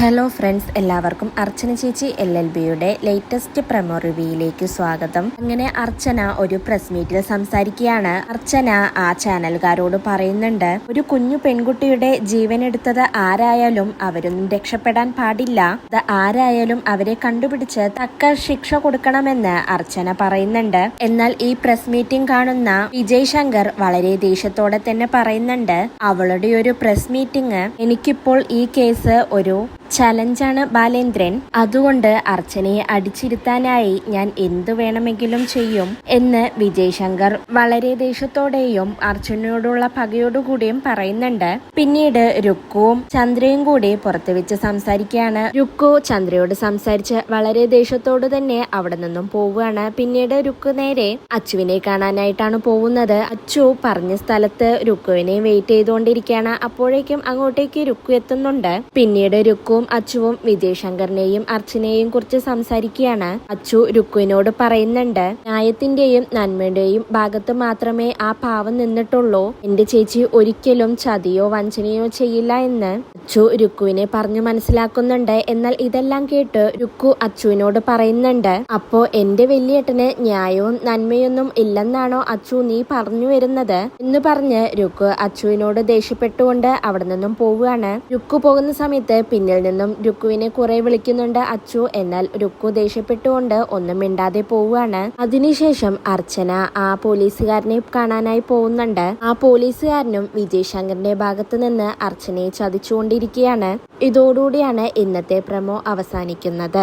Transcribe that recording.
Hello friends, എല്ലാവർക്കും അർച്ചന ചേച്ചി LLBയുടെ latest promo റിവ്യൂയിലേക്ക് സ്വാഗതം. അങ്ങനെ അർച്ചന ഒരു പ്രസ് മീറ്റിൽ സംസാരിക്കുകയാണ്. അർച്ചന ആ ചാനലുകാരോട് പറയുന്നുണ്ട്, ഒരു കുഞ്ഞു പെൺകുട്ടിയുടെ ജീവൻ എടുത്തത് ആരായാലും അവരൊന്നും രക്ഷപ്പെടാൻ പാടില്ല, അത് ആരായാലും അവരെ കണ്ടുപിടിച്ച് തക്ക ശിക്ഷ കൊടുക്കണമെന്ന് അർച്ചന പറയുന്നുണ്ട്. എന്നാൽ ഈ പ്രസ് മീറ്റിംഗ് കാണുന്ന വിജയ് ശങ്കർ വളരെ ദേഷ്യത്തോടെ തന്നെ പറയുന്നുണ്ട്, അവളുടെ ഒരു പ്രസ് മീറ്റിംഗ്, എനിക്കിപ്പോൾ ഈ കേസ് ഒരു ചലഞ്ചാണ് ബാലേന്ദ്രൻ, അതുകൊണ്ട് അർച്ചനയെ അടിച്ചിരുത്താനായി ഞാൻ എന്തു വേണമെങ്കിലും ചെയ്യും എന്ന് വിജയ് ശങ്കർ വളരെ ദേഷ്യത്തോടെയും അർച്ചനയോടുള്ള പകയോടുകൂടിയും പറയുന്നുണ്ട്. പിന്നീട് രുക്കുവും ചന്ദ്രയും കൂടി പുറത്തു വെച്ച് സംസാരിക്കുകയാണ്. രുക്കു ചന്ദ്രയോട് സംസാരിച്ച് വളരെ ദേഷ്യത്തോട് തന്നെ അവിടെ നിന്നും പോവുകയാണ്. പിന്നീട് രുക്കു നേരെ അച്ചുവിനെ കാണാനായിട്ടാണ് പോകുന്നത്. അച്ചു പറഞ്ഞ സ്ഥലത്ത് രുക്കുവിനെ വെയിറ്റ് ചെയ്തുകൊണ്ടിരിക്കുകയാണ്. അപ്പോഴേക്കും അങ്ങോട്ടേക്ക് രുക്കു എത്തുന്നുണ്ട്. പിന്നീട് രുക്കു അച്ചുവും വിജയ് ശങ്കറിനെയും അർച്ചനയെയും കുറിച്ച് സംസാരിക്കുകയാണ്. അച്ചു രുക്കുവിനോട് പറയുന്നുണ്ട്, ന്യായത്തിന്റെയും നന്മയുടെയും ഭാഗത്ത് മാത്രമേ ആ പാവം നിന്നിട്ടുള്ളൂ, എന്റെ ചേച്ചി ഒരിക്കലും ചതിയോ വഞ്ചനയോ ചെയ്യില്ല എന്ന് അച്ചു രുക്കുവിനെ പറഞ്ഞു മനസ്സിലാക്കുന്നുണ്ട്. എന്നാൽ ഇതെല്ലാം കേട്ട് രുക്കു അച്ചുവിനോട് പറയുന്നുണ്ട്, അപ്പോ എന്റെ വലിയേട്ടന് ന്യായവും നന്മയൊന്നും ഇല്ലെന്നാണോ അച്ചു നീ പറഞ്ഞു വരുന്നത് എന്ന് പറഞ്ഞ് രുക്കു അച്ചുവിനോട് ദേഷ്യപ്പെട്ടുകൊണ്ട് അവിടെ നിന്നും പോവുകയാണ്. രുക്കു പോകുന്ന സമയത്ത് പിന്നിൽ നിന്നും രുക്കുവിനെ കുറെ വിളിക്കുന്നുണ്ട് അച്ചു. എന്നാൽ രുക്കു ദേഷ്യപ്പെട്ടുകൊണ്ട് ഒന്നും മിണ്ടാതെ പോവുകയാണ്. അതിനുശേഷം അർച്ചന ആ പോലീസുകാരനെ കാണാനായി പോകുന്നുണ്ട്. ആ പോലീസുകാരനും വിജയ് ശങ്കറിന്റെ ഭാഗത്ത് നിന്ന് അർച്ചനയെ ചതിച്ചുകൊണ്ടിരിക്കുകയാണ്. ഇതോടുകൂടിയാണ് ഇന്നത്തെ പ്രമോ അവസാനിക്കുന്നത്.